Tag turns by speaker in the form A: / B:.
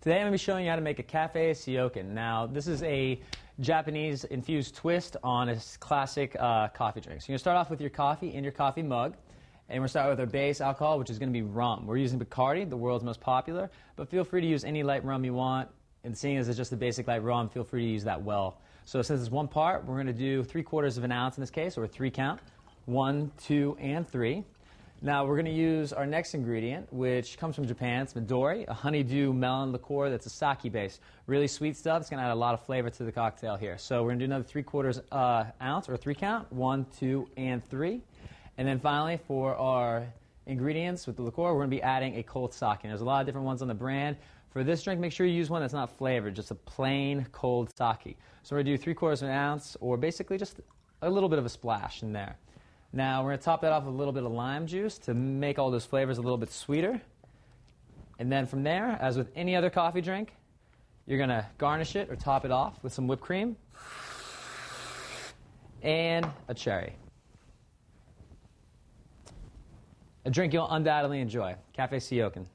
A: Today I'm going to be showing you how to make a Cafe Seiyoken. Now, this is a Japanese infused twist on a classic coffee drink. So you're going to start off with your coffee in your coffee mug, and we're going to start with our base alcohol, which is going to be rum. We're using Bacardi, the world's most popular, but feel free to use any light rum you want. And seeing as it's just a basic light rum, feel free to use that well. So since it's one part, we're going to do 3/4 of an ounce in this case, or a 3 count. 1, 2, and 3. Now we're going to use our next ingredient, which comes from Japan. It's Midori, a honeydew melon liqueur that's a sake base. Really sweet stuff. It's going to add a lot of flavor to the cocktail here. So we're going to do another 3/4 ounce, or 3 count. 1, 2, and 3. And then finally, for our ingredients with the liqueur, we're going to be adding a cold sake. And there's a lot of different ones on the brand. For this drink, make sure you use one that's not flavored, just a plain cold sake. So we're going to do 3/4 of an ounce, or basically just a little bit of a splash in there. Now we're going to top that off with a little bit of lime juice to make all those flavors a little bit sweeter. And then from there, as with any other coffee drink, you're going to garnish it or top it off with some whipped cream and a cherry. A drink you'll undoubtedly enjoy. Cafe Seiyoken.